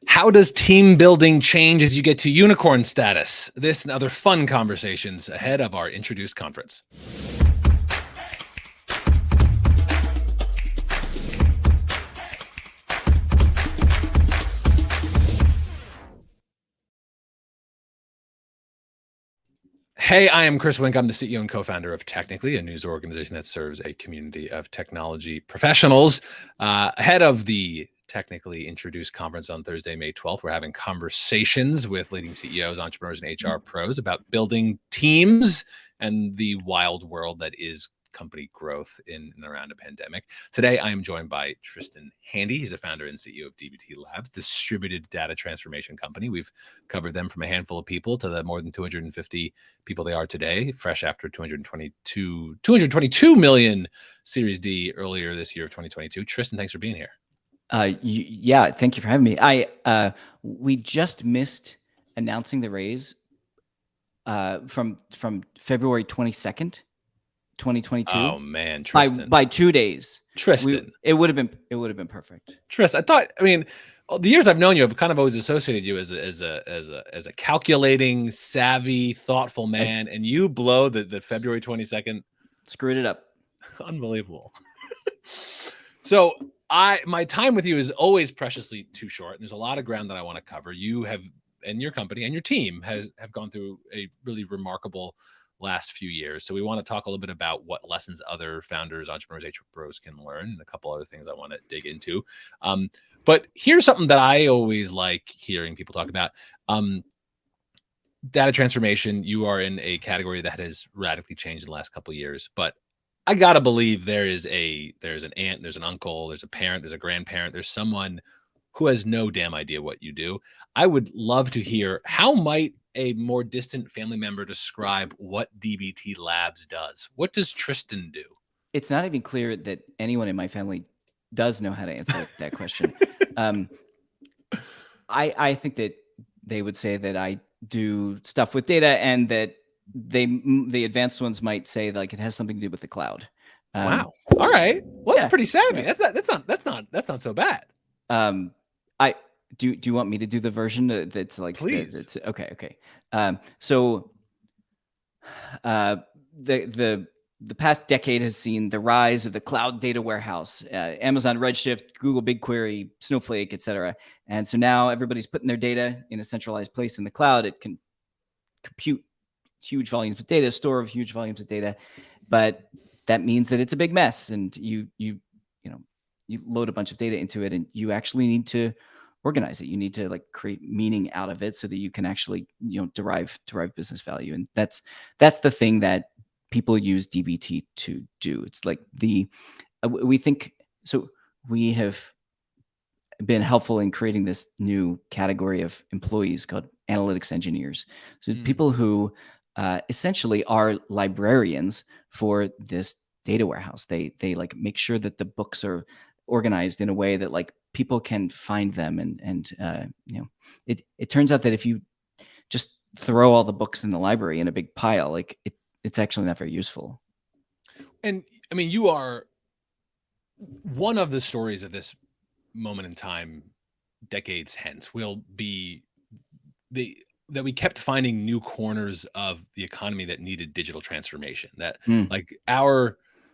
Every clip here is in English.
How does team building change as you get to unicorn status? This and other fun conversations ahead of our Introduce conference. Hey, I am Chris Wink. I'm the CEO and co-founder of Technically, a news organization that serves a community of technology professionals. Ahead of the Technically Introduced conference on Thursday, May 12th, we're having conversations with leading CEOs, entrepreneurs, and HR pros about building teams and the wild world that is company growth in and around a pandemic. Today, I am joined by Tristan Handy. He's the founder and CEO of DBT Labs, distributed data transformation company. We've covered them from a handful of people to the more than 250 people they are today, fresh after 222 million Series D earlier this year of 2022. Tristan, thanks for being here. Yeah, thank you for having me. We just missed announcing the raise from February 22nd, 2022. Oh man, Tristan. By 2 days. Tristan. It would have been perfect. Tristan, the years I've known you, I've kind of always associated you as a calculating, savvy, thoughtful man, and you blow the February 22nd. Screwed it up. Unbelievable. So my time with you is always preciously too short. And there's a lot of ground that I want to cover. You have, and your company and your team have gone through a really remarkable last few years. So we want to talk a little bit about what lessons other founders, entrepreneurs, HR pros can learn, and a couple other things I want to dig into. But here's something that I always like hearing people talk about. Data transformation. You are in a category that has radically changed in the last couple of years, but I gotta believe there's an aunt, there's an uncle, there's a parent, there's a grandparent, there's someone who has no damn idea what you do. I would love to hear, how might a more distant family member describe what DBT Labs does? What does Tristan do? It's not even clear that anyone in my family does know how to answer that question. I think that they would say that I do stuff with data, and that the advanced ones might say like it has something to do with the cloud. Wow. All right. Well, that's pretty savvy. Yeah. That's not so bad. Do you want me to do the version that's like, please? It's okay. So the past decade has seen the rise of the cloud data warehouse, Amazon Redshift, Google BigQuery, Snowflake, etc. And so now everybody's putting their data in a centralized place in the cloud. It can compute huge volumes of data, store of huge volumes of data, but that means that it's a big mess, and you load a bunch of data into it, and you actually need to organize it. You need to like create meaning out of it so that you can actually derive business value. And that's the thing that people use DBT to do. It's like we think so. We have been helpful in creating this new category of employees called analytics engineers. So people who essentially are librarians for this data warehouse. They like make sure that the books are organized in a way that like people can find them, and it turns out that if you just throw all the books in the library in a big pile, like it's actually not very useful. And I mean, you are one of the stories of this moment in time, decades hence, will be that we kept finding new corners of the economy that needed digital transformation. That like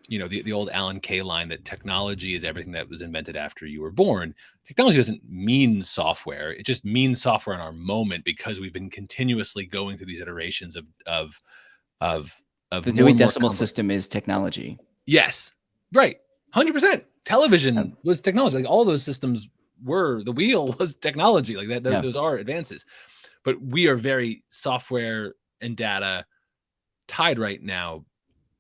the old Alan Kay line that technology is everything that was invented after you were born. Technology doesn't mean software. It just means software in our moment, because we've been continuously going through these iterations of the Dewey Decimal System is technology. Yes. Right. 100%. Television was technology. Like all those systems were, the wheel was technology. Like that, those are advances. But we are very software and data tied right now,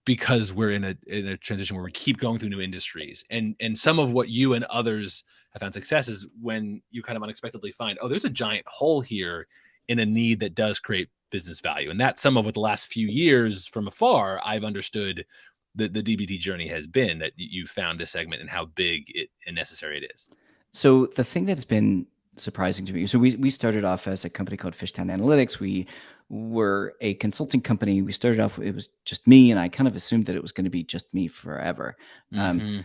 because we're in a transition where we keep going through new industries. And some of what you and others have found success is when you kind of unexpectedly find, oh, there's a giant hole here in a need that does create business value. And that's some of what the last few years from afar, I've understood the DBT journey has been, that you found this segment and how big and necessary it is. So the thing that's been surprising to me, so we started off as a company called Fishtown Analytics. We were a consulting company. We started off, it was just me, and I kind of assumed that it was going to be just me forever. The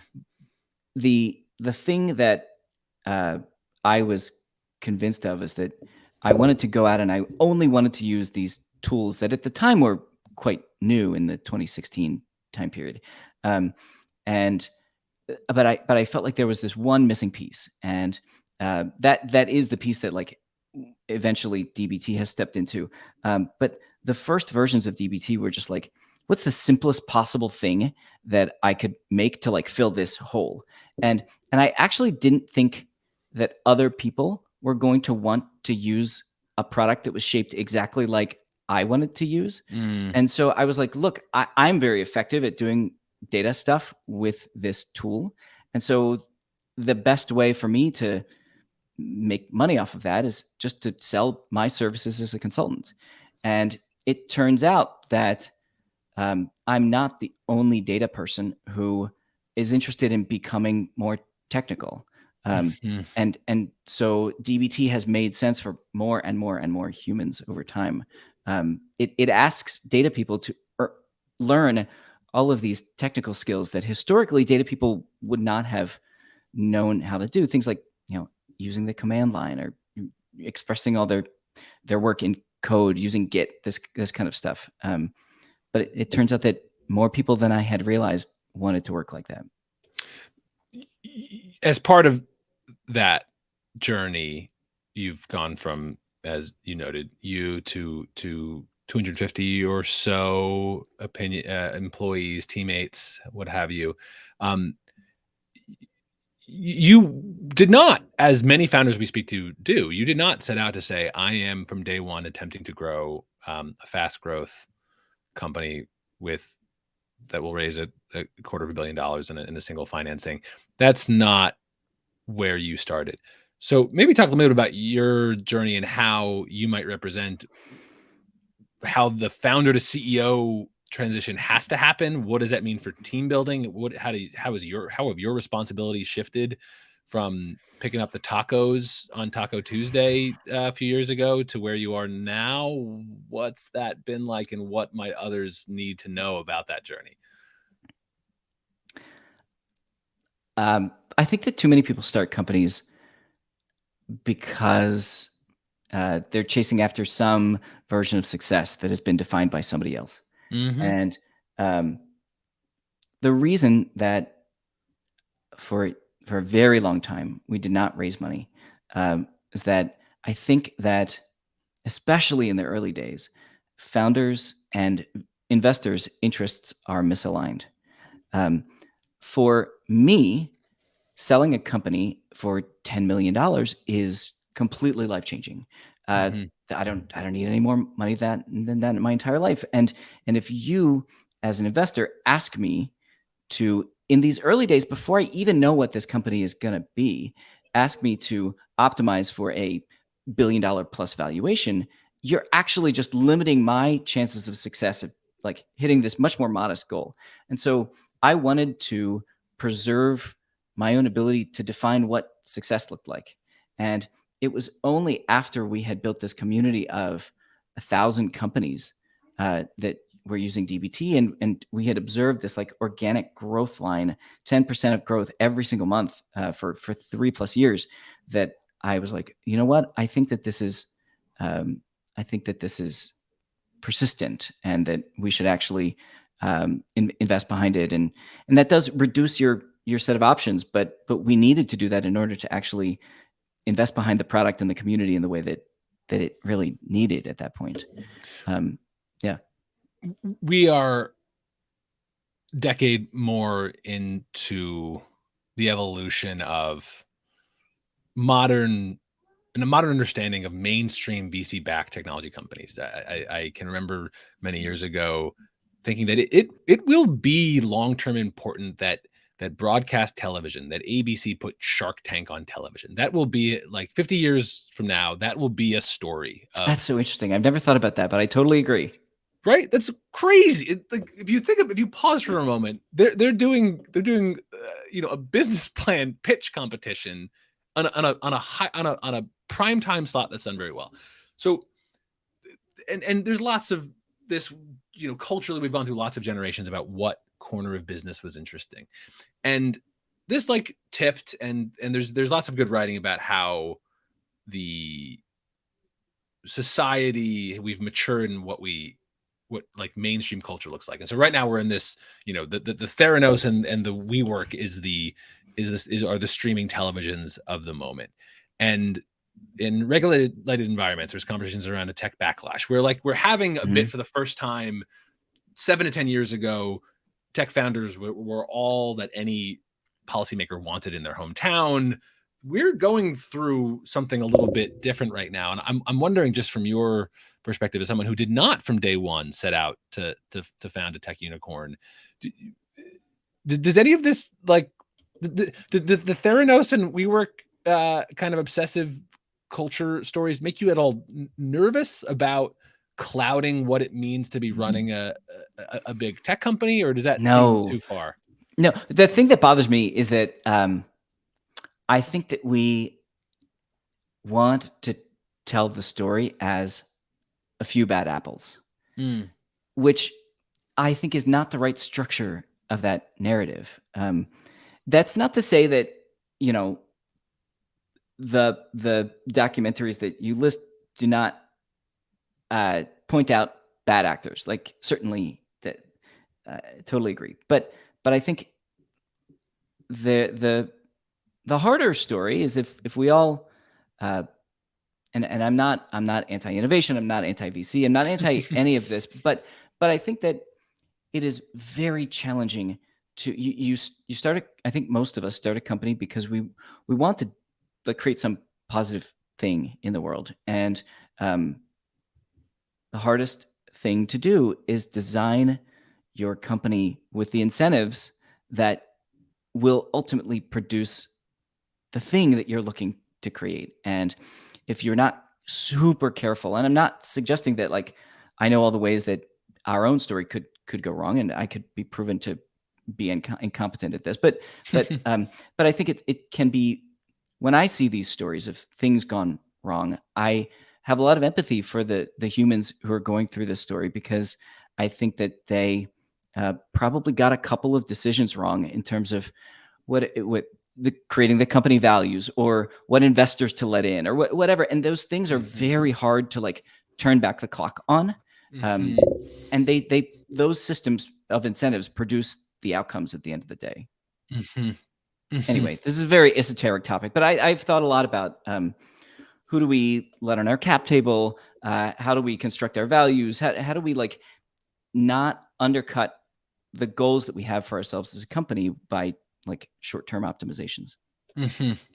thing that I was convinced of is that I wanted to go out and I only wanted to use these tools that at the time were quite new in the 2016 time period. And but I felt like there was this one missing piece, and that is the piece that like eventually DBT has stepped into. But the first versions of DBT were just like, what's the simplest possible thing that I could make to like fill this hole? And I actually didn't think that other people were going to want to use a product that was shaped exactly like I wanted to use. And so I was like, look, I'm very effective at doing data stuff with this tool. And so the best way for me to make money off of that is just to sell my services as a consultant. And it turns out that I'm not the only data person who is interested in becoming more technical. And so DBT has made sense for more and more and more humans over time. It asks data people to learn all of these technical skills that historically data people would not have known how to do. Things like, using the command line or expressing all their work in code using Git, this kind of stuff. But it turns out that more people than I had realized wanted to work like that. As part of that journey, you've gone from, as you noted, you to 250 or so employees, teammates, what have you. You did not, as many founders we speak to do, you did not set out to say, I am from day one attempting to grow a fast growth company that will raise a $250 million in a single financing. That's not where you started. So maybe talk a little bit about your journey and how you might represent how the founder to CEO transition has to happen. What does that mean for team building? How have your responsibilities shifted from picking up the tacos on Taco Tuesday a few years ago to where you are now? What's that been like, and what might others need to know about that journey? I think that too many people start companies because they're chasing after some version of success that has been defined by somebody else. And the reason that for a very long time we did not raise money is that I think that, especially in the early days, founders and investors' interests are misaligned. For me, selling a company for $10 million is completely life-changing. I don't need any more money than that in my entire life. And if you, as an investor, ask me to, in these early days, before I even know what this company is going to be, ask me to optimize for a $1 billion plus valuation, you're actually just limiting my chances of success of like hitting this much more modest goal. And so I wanted to preserve my own ability to define what success looked like. And it was only after we had built this community of 1,000 companies that were using DBT, and we had observed this like organic growth line, 10% of growth every single month for 3+ years, that I was like, you know what? I think that this is persistent, and that we should actually invest behind it. And that does reduce your set of options, but we needed to do that in order to actually invest behind the product and the community in the way that it really needed at that point. We are a decade more into the evolution of modern understanding of mainstream VC-backed technology companies. I can remember many years ago thinking that it will be long-term important that broadcast television, that ABC put Shark Tank on television. That will be like 50 years from now, that will be a story. That's so interesting. I've never thought about that, but I totally agree. Right? That's crazy. If you pause for a moment, they're doing a business plan pitch competition on a prime time slot that's done very well. So, and there's lots of this, culturally we've gone through lots of generations about what corner of business was interesting, and this like tipped, and there's lots of good writing about how the society, we've matured in what like mainstream culture looks like. And so right now we're in this, the Theranos and the WeWork are the streaming televisions of the moment. And in regulated environments, there's conversations around a tech backlash where we're having a bit for the first time. 7 to 10 years ago, tech founders were all that any policymaker wanted in their hometown. We're going through something a little bit different right now. And I'm wondering, just from your perspective as someone who did not from day one set out to found a tech unicorn, does any of this, like the Theranos and WeWork kind of obsessive culture stories, make you at all nervous about clouding what it means to be running a big tech company, or does that seem too far? No, the thing that bothers me is that I think that we want to tell the story as a few bad apples, which I think is not the right structure of that narrative. That's not to say that, the documentaries that you list do not point out bad actors. Like, certainly that, totally agree. But I think the harder story is if we all, and I'm not anti-innovation, I'm not anti-VC, I'm not anti any of this, but I think that it is very challenging to you start I think most of us start a company because we want to create some positive thing in the world, and the hardest thing to do is design your company with the incentives that will ultimately produce the thing that you're looking to create. And if you're not super careful, and I'm not suggesting that, like, I know all the ways that our own story could go wrong, and I could be proven to be incompetent at this, but I think it can be, when I see these stories of things gone wrong, I have a lot of empathy for the humans who are going through this story, because I think that they probably got a couple of decisions wrong in terms of what creating the company values, or what investors to let in, or whatever. And those things are very hard to turn back the clock on. And those systems of incentives produce the outcomes at the end of the day. Anyway, this is a very esoteric topic, but I've thought a lot about who do we let on our cap table? How do we construct our values? How do we not undercut the goals that we have for ourselves as a company by short-term optimizations?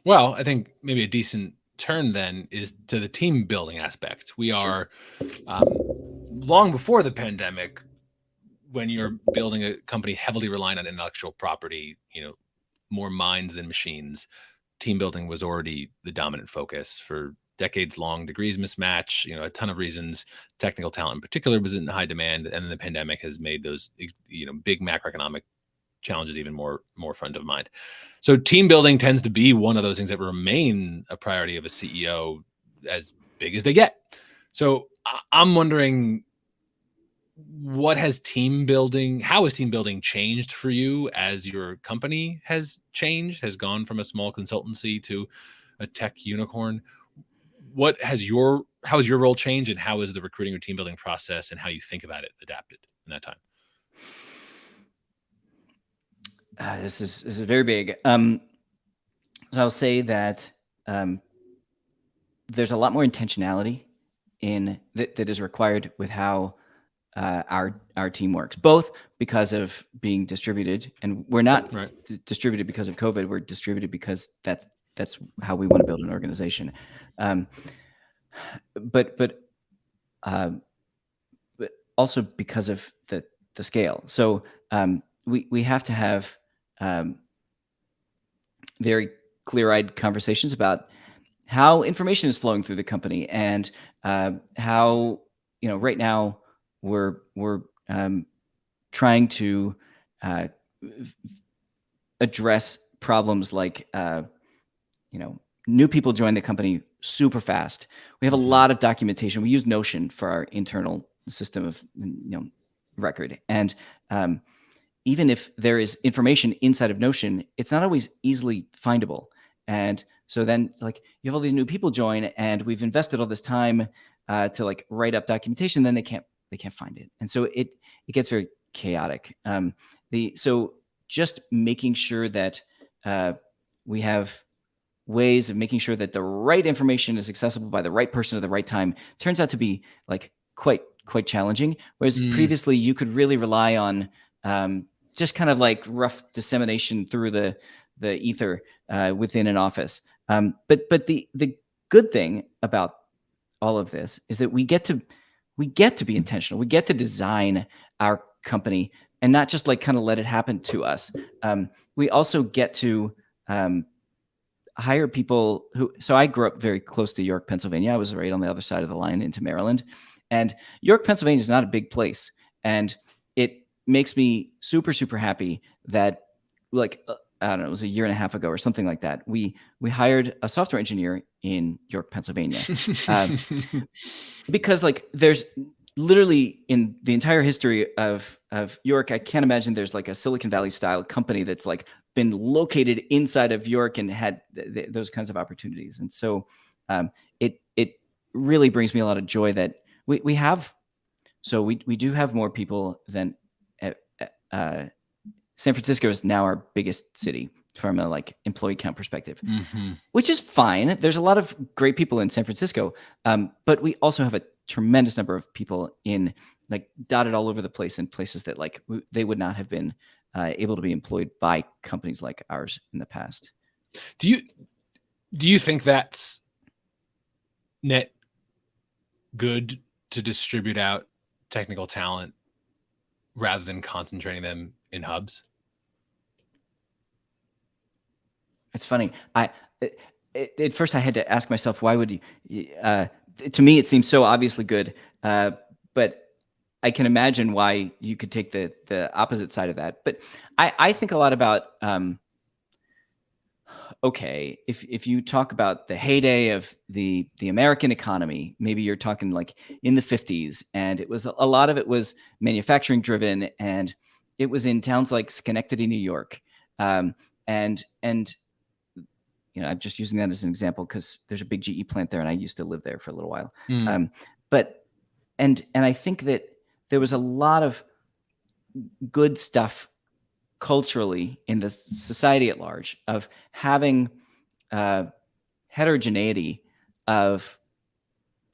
Well, I think maybe a decent turn then is to the team building aspect. We are long before the pandemic, when you're building a company heavily reliant on intellectual property, more minds than machines, team building was already the dominant focus. For decades long, degrees mismatch, a ton of reasons. Technical talent in particular was in high demand, and then the pandemic has made those big macroeconomic challenges even more front of mind. So team building tends to be one of those things that remain a priority of a CEO as big as they get. So I'm wondering, how has team building changed for you as your company has changed, has gone from a small consultancy to a tech unicorn? How has your role changed, and how is the recruiting or team building process and how you think about it adapted in that time? This is very big. So I'll say that there's a lot more intentionality that is required with how our team works, both because of being distributed, and we're not distributed because of COVID. We're distributed because that's how we want to build an organization. But also because of the scale. So we have to have very clear-eyed conversations about how information is flowing through the company, and how right now we're trying to address problems like new people join the company super fast. We have a lot of documentation. We use Notion for our internal system of record, and even if there is information inside of Notion, it's not always easily findable. And So then like you have all these new people join, and we've invested all this time to like write up documentation, then they can't find it. And so it gets very chaotic. So just making sure that we have ways of making sure that the right information is accessible by the right person at the right time turns out to be like quite challenging. Whereas previously you could really rely on just kind of like rough dissemination through the ether within an office. But the good thing about all of this is that we get to be intentional. We get to design our company and not just like kind of let it happen to us. We also get to hire people who, so I grew up very close to York, Pennsylvania. I was right on the other side of the line into Maryland. And York, Pennsylvania is not a big place. And it makes me super, super happy that like, I don't know, it was a year and a half ago or something like that. We hired a software engineer in York, Pennsylvania. Because like there's literally in the entire history of York, I can't imagine there's like a Silicon Valley style company that's like been located inside of York and had those kinds of opportunities. And so it really brings me a lot of joy that we have. So we do have more people than San Francisco is now our biggest city from a like employee count perspective, which is fine. There's a lot of great people in San Francisco, but we also have a tremendous number of people in like dotted all over the place in places that like they would not have been able to be employed by companies like ours in the past. Do you think that's net good to distribute out technical talent rather than concentrating them in hubs? It's funny. At first I had to ask myself, why would you? To me, it seems so obviously good, but I can imagine why you could take the opposite side of that. But I think a lot about okay, if you talk about the heyday of the American economy, maybe you're talking like in the 50s, and it was a lot of it was manufacturing driven, and it was in towns like Schenectady, New York, and you know, I'm just using that as an example because there's a big GE plant there, and I used to live there for a little while. But I think that there was a lot of good stuff culturally in the society at large of having heterogeneity of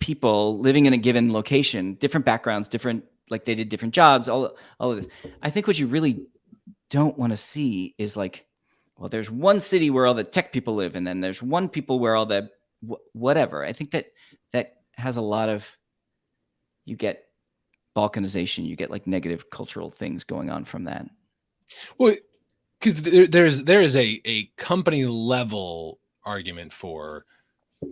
people living in a given location, different backgrounds, different, like they did different jobs, all of this. I think what you really don't want to see is like, well, there's one city where all the tech people live, and then there's one people where all the whatever. I think that has a lot of, you get balkanization, you get like negative cultural things going on from that. Well, because there is a company level argument for,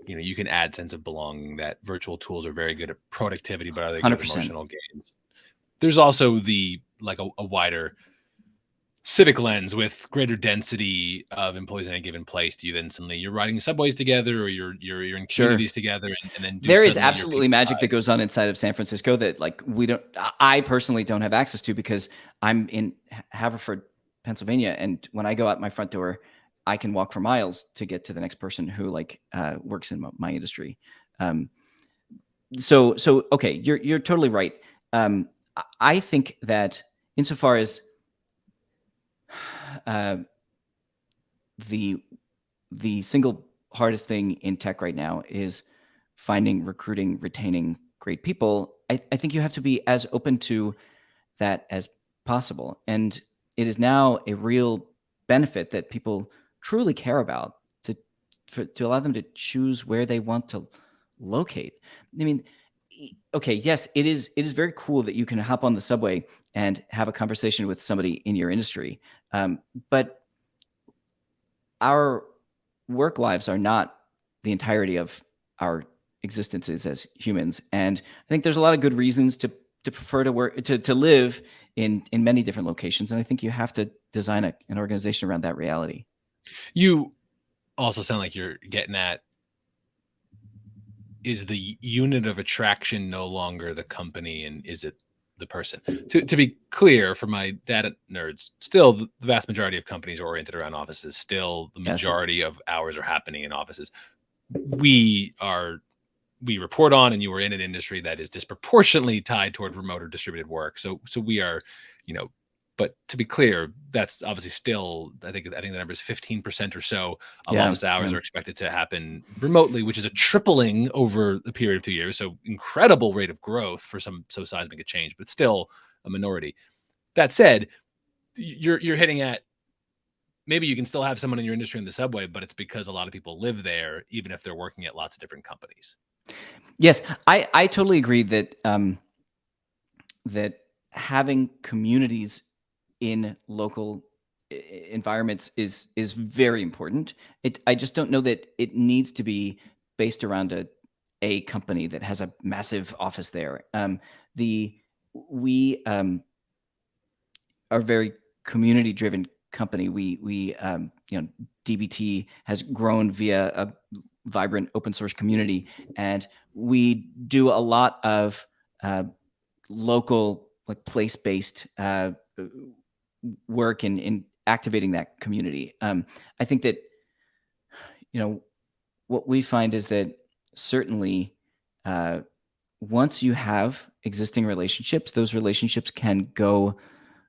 you know, you can add sense of belonging, that virtual tools are very good at productivity, but are they good at 100%. emotional gains? There's also the like a wider civic lens with greater density of employees in a given place. Do you then suddenly you're riding subways together, or you're in communities together, and then there is absolutely magic that goes on inside of San Francisco that like I personally don't have access to because I'm in Haverford, Pennsylvania, and when I go out my front door, I can walk for miles to get to the next person who like works in my industry. So okay, you're totally right. I think that insofar as the single hardest thing in tech right now is finding, recruiting, retaining great people, I think you have to be as open to that as possible. And it is now a real benefit that people truly care about to allow them to choose where they want to locate. I mean, okay, yes, it is very cool that you can hop on the subway and have a conversation with somebody in your industry. But our work lives are not the entirety of our existences as humans. And I think there's a lot of good reasons to prefer to work, to live in many different locations. And I think you have to design an organization around that reality. You also sound like you're getting at, is the unit of attraction no longer the company, and is it the person. To be clear, for my data nerds, still the vast majority of companies are oriented around offices. Still, the majority of hours are happening in offices. We report on, and you are in an industry that is disproportionately tied toward remote or distributed work. So we are, but to be clear, that's obviously still, I think the number is 15% or so of office hours are expected to happen remotely, which is a tripling over the period of 2 years. So incredible rate of growth for some so seismic a change, but still a minority. That said, you're hitting at, maybe you can still have someone in your industry in the subway, but it's because a lot of people live there, even if they're working at lots of different companies. Yes, I totally agree that that having communities in local environments is very important. I just don't know that it needs to be based around a company that has a massive office there. We are very community driven company. We DBT has grown via a vibrant open source community, and we do a lot of local, like place based work in activating that community. I think that what we find is that certainly once you have existing relationships, those relationships can go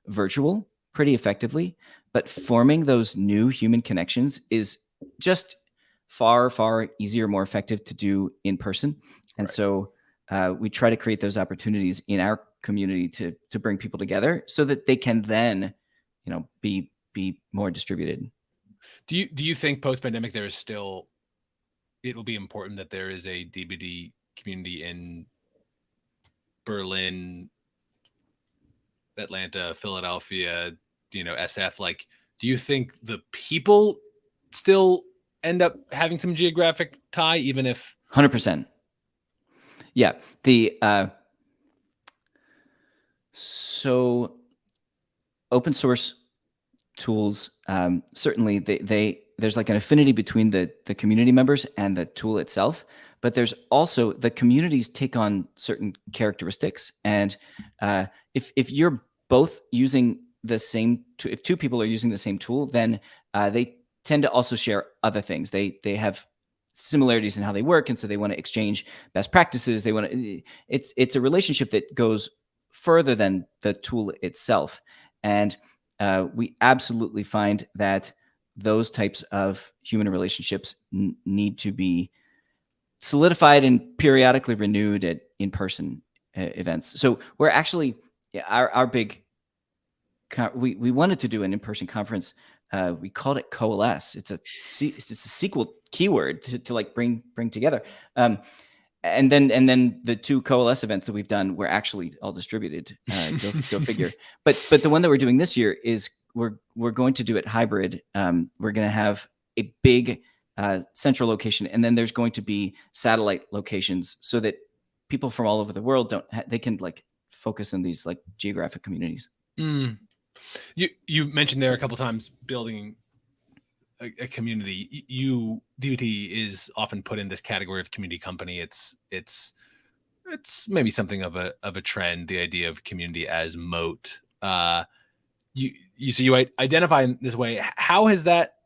virtual pretty effectively, but forming those new human connections is just far, far easier, more effective to do in person. And so we try to create those opportunities in our community to bring people together so that they can then, be more distributed. Do you think post-pandemic there is still, it will be important that there is a DBT community in Berlin, Atlanta, Philadelphia, SF? Like, do you think the people still end up having some geographic tie, even if 100%? Yeah. So open source tools, certainly there's like an affinity between the community members and the tool itself, but there's also the communities take on certain characteristics. And if you're both using the same, if two people are using the same tool, then they tend to also share other things. They have similarities in how they work, and so they want to exchange best practices. They want to. It's a relationship that goes further than the tool itself, and we absolutely find that those types of human relationships need to be solidified and periodically renewed at in-person events. So we're actually, our big, we wanted to do an in-person conference. We called it Coalesce. It's a SQL keyword to like bring together. And then the two Coalesce events that we've done were actually all distributed. Go figure. But the one that we're doing this year is we're going to do it hybrid. We're going to have a big central location, and then there's going to be satellite locations so that people from all over the world they can like focus on these like geographic communities. You mentioned there a couple times building a community. DBT is often put in this category of community company. It's maybe something of a trend, the idea of community as moat. You identify in this way. How has that?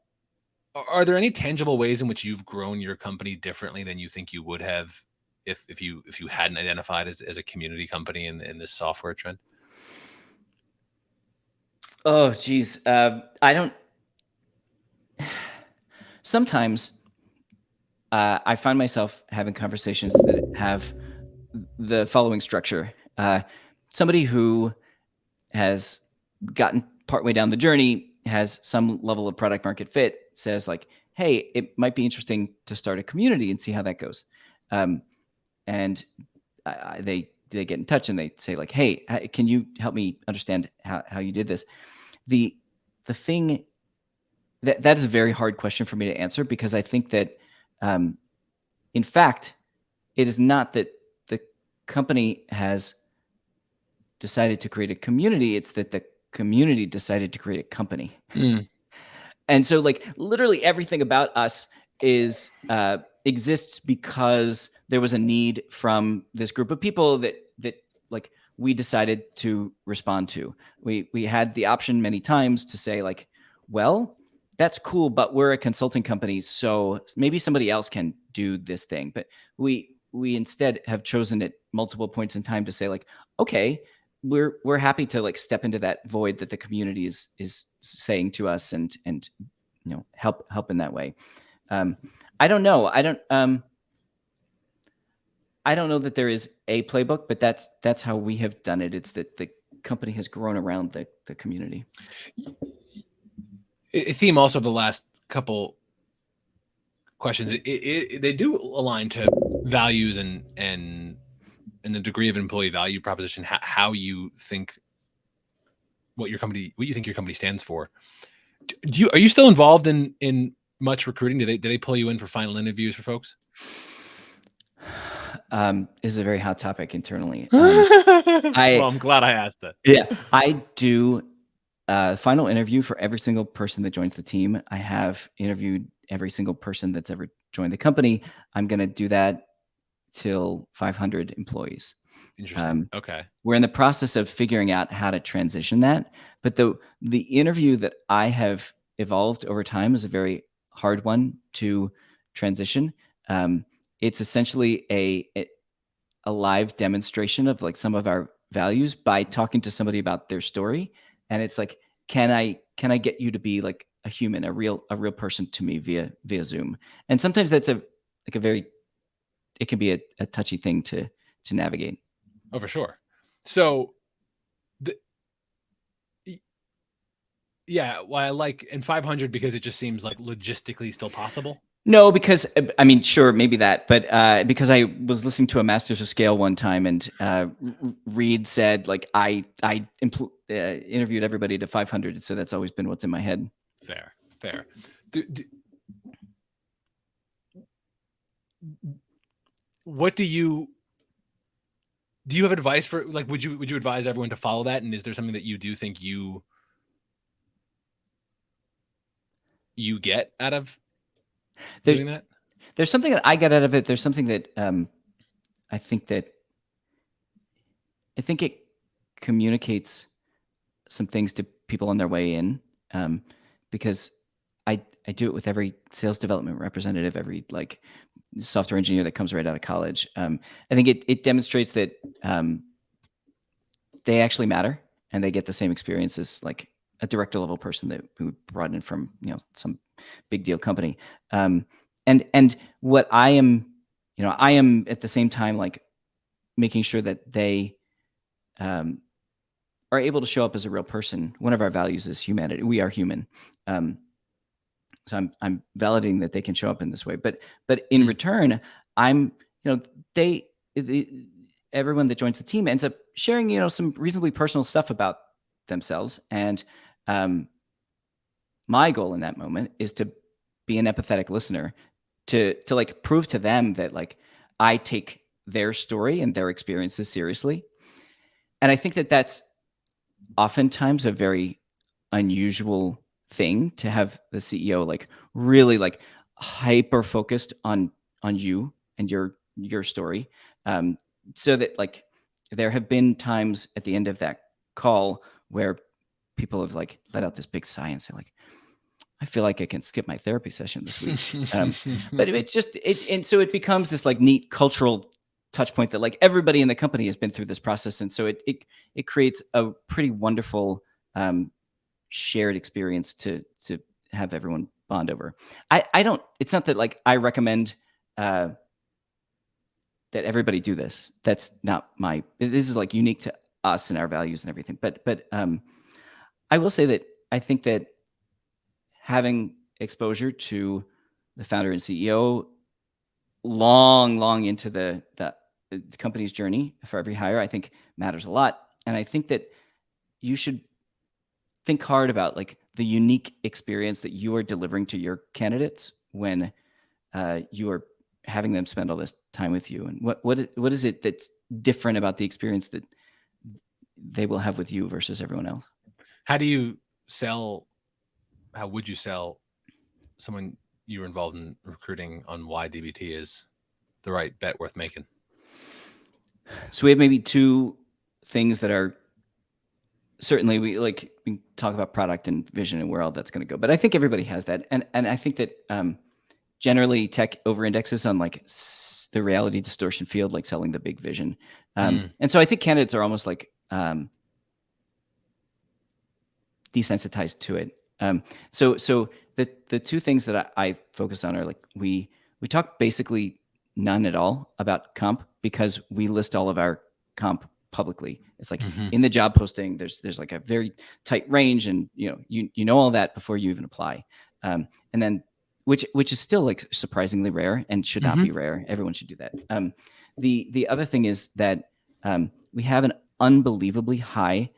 Are there any tangible ways in which you've grown your company differently than you think you would have if you hadn't identified as a community company in this software trend? Oh, geez. I don't. Sometimes I find myself having conversations that have the following structure. Somebody who has gotten partway down the journey, has some level of product market fit, says like, hey, it might be interesting to start a community and see how that goes. And they get in touch and they say like, hey, can you help me understand how you did this? The thing that is a very hard question for me to answer, because I think that in fact, it is not that the company has decided to create a community. It's that the community decided to create a company. And so like literally everything about us is exists because there was a need from this group of people that like we decided to respond to. We had the option many times to say like, well, that's cool, but we're a consulting company, so maybe somebody else can do this thing. But we instead have chosen at multiple points in time to say like, okay, we're happy to like step into that void that the community is saying to us and help in that way. I don't know. I don't know that there is a playbook, but that's how we have done it. It's that the company has grown around the community. A theme also of the last couple questions, they do align to values and the degree of employee value proposition, how you think what you think your company stands for. Are you still involved in much recruiting? Do they pull you in for final interviews for folks? Is a very hot topic internally. Well, I'm glad I asked that. Yeah, I do final interview for every single person that joins the team. I have interviewed every single person that's ever joined the company. I'm going to do that till 500 employees. Interesting. Okay. We're in the process of figuring out how to transition that. But the interview that I have evolved over time is a very hard one to transition. It's essentially a live demonstration of like some of our values by talking to somebody about their story. And it's like, can I get you to be like a human, a real person to me via Zoom? And sometimes that's it can be a touchy thing to navigate. Oh, for sure. So yeah, well, I like in 500 because it just seems like logistically still possible. No, because I mean, sure, maybe that, but because I was listening to a Masters of Scale one time, and Reed said like I interviewed everybody to 500, so that's always been what's in my head. Fair. What do you have advice for, like, would you advise everyone to follow that? And is there something that you do think you get out of doing that? There's something that I get out of it. There's something that I think it communicates some things to people on their way in, because I do it with every sales development representative, every like software engineer that comes right out of college. I think it demonstrates that they actually matter and they get the same experience as like a director level person that we brought in from some big deal company. And what I am at the same time like making sure that they are able to show up as a real person. One of our values is humanity. We are human. So I'm validating that they can show up in this way. But in return, I'm everyone that joins the team ends up sharing some reasonably personal stuff about themselves. And my goal in that moment is to be an empathetic listener, to like prove to them that like I take their story and their experiences seriously. And I think that that's oftentimes a very unusual thing to have the CEO like really like hyper focused on you and your story. So that like there have been times at the end of that call where people have like let out this big sigh and say like, I feel like I can skip my therapy session this week. But it's just and so it becomes this like neat cultural touch point that like everybody in the company has been through this process, and so it creates a pretty wonderful shared experience to have everyone bond over. I don't. It's not that like I recommend that everybody do this. That's not my. This is like unique to us and our values and everything. But I will say that I think that having exposure to the founder and CEO long into the company's journey for every hire, I think matters a lot. And I think that you should think hard about like the unique experience that you are delivering to your candidates when you are having them spend all this time with you. And what is it that's different about the experience that they will have with you versus everyone else? How would you sell someone you were involved in recruiting on why DBT is the right bet worth making? So we have maybe two things that are certainly we talk about product and vision and where all that's going to go. But I think everybody has that, and I think that generally tech over indexes on like the reality distortion field, like selling the big vision. And so I think candidates are almost like desensitized to it. So the two things that I focus on are like we talk basically none at all about comp because we list all of our comp publicly. It's like in the job posting, there's like a very tight range, and you know all that before you even apply. And then which is still like surprisingly rare and should not be rare. Everyone should do that. The other thing is that we have an unbelievably high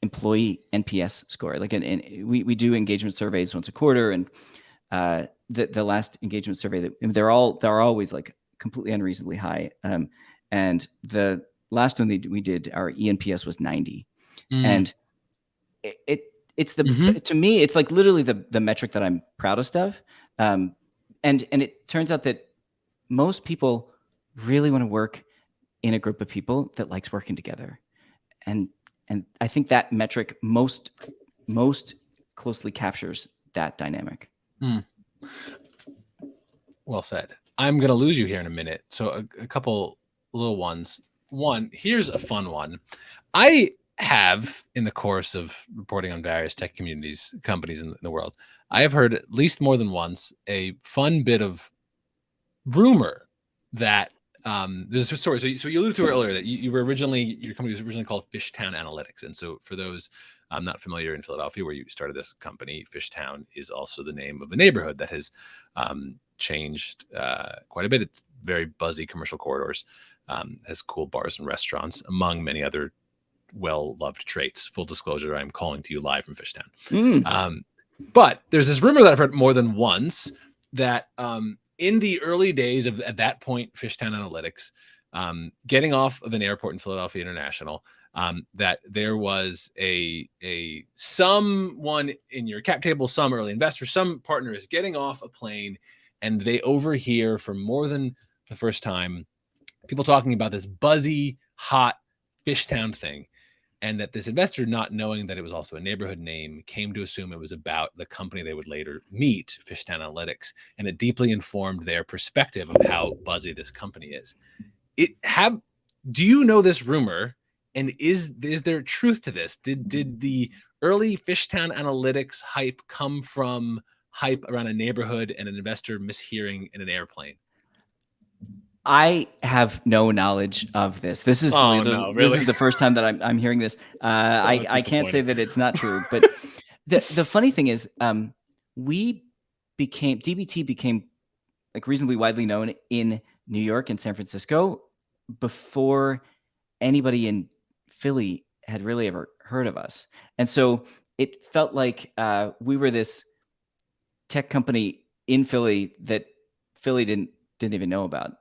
employee NPS score. Like, and we do engagement surveys once a quarter, and the last engagement survey that they're always like completely unreasonably high. And the last one we did, our eNPS was 90, and it's to me it's like literally the metric that I'm proudest of. And it turns out that most people really want to work in a group of people that likes working together, and I think that metric most closely captures that dynamic. Well said. I'm going to lose you here in a minute. So a couple little ones. One, here's a fun one. I have, in the course of reporting on various tech companies in the world, I have heard at least more than once a fun bit of rumor that there's a story. So you alluded to it earlier that your company was originally called Fishtown Analytics. And so for those not familiar in Philadelphia, where you started this company, Fishtown is also the name of a neighborhood that has changed quite a bit. It's very buzzy commercial corridors, has cool bars and restaurants, among many other well-loved traits. Full disclosure, I'm calling to you live from Fishtown. But there's this rumor that I've heard more than once that in the early days of, at that point, Fishtown Analytics, getting off of an airport in Philadelphia International, that there was someone in your cap table, some early investor, some partner is getting off a plane, and they overhear for more than the first time people talking about this buzzy, hot Fishtown thing. And that this investor, not knowing that it was also a neighborhood name, came to assume it was about the company they would later meet, Fishtown Analytics, and it deeply informed their perspective of how buzzy this company is. Do you know this rumor? And is there truth to this? Did the early Fishtown Analytics hype come from hype around a neighborhood and an investor mishearing in an airplane? I have no knowledge of this. This is this is the first time that I'm hearing this. I can't say that it's not true, but the funny thing is, DBT became like reasonably widely known in New York and San Francisco before anybody in Philly had really ever heard of us, and so it felt like we were this tech company in Philly that Philly didn't even know about.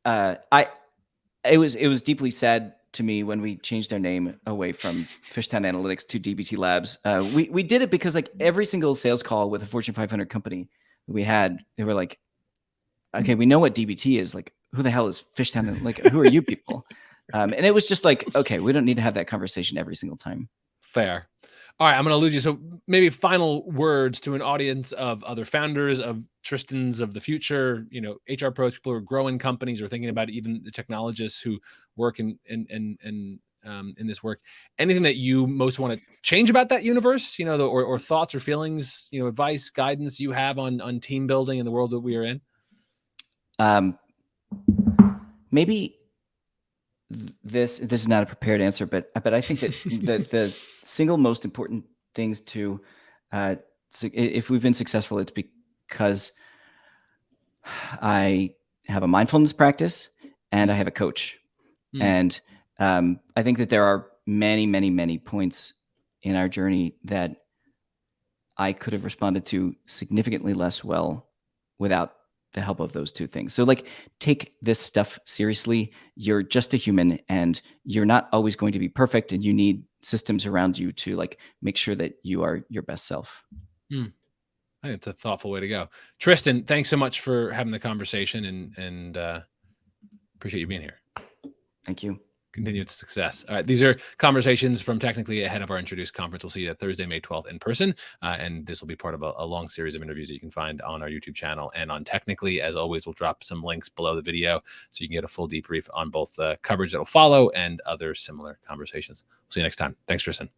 It was deeply sad to me when we changed their name away from Fishtown Analytics to DBT Labs. We did it because like every single sales call with a Fortune 500 company we had, they were like, okay, we know what DBT is. Like, who the hell is Fishtown? Like, who are you people? And it was just like, okay, we don't need to have that conversation every single time. Fair. All right, I'm going to lose you. So maybe final words to an audience of other founders, of Tristans of the future, HR pros, people who are growing companies or thinking about it, even the technologists who work in this work. Anything that you most want to change about that universe, or thoughts or feelings, advice, guidance you have on team building in the world that we are in? Maybe this is not a prepared answer, but I think that the single most important things to if we've been successful, it's because I have a mindfulness practice and I have a coach. And I think that there are many points in our journey that I could have responded to significantly less well without the help of those two things. So like, take this stuff seriously. You're just a human and you're not always going to be perfect, and you need systems around you to like make sure that you are your best self. I think it's a thoughtful way to go. Tristan, thanks so much for having the conversation, and appreciate you being here. Thank you. Continued success. All right. These are conversations from Technically ahead of our Introduce conference. We'll see you Thursday, May 12th in person. And this will be part of a long series of interviews that you can find on our YouTube channel and on Technically. As always, we'll drop some links below the video so you can get a full debrief on both the coverage that will follow and other similar conversations. See you next time. Thanks, Tristan.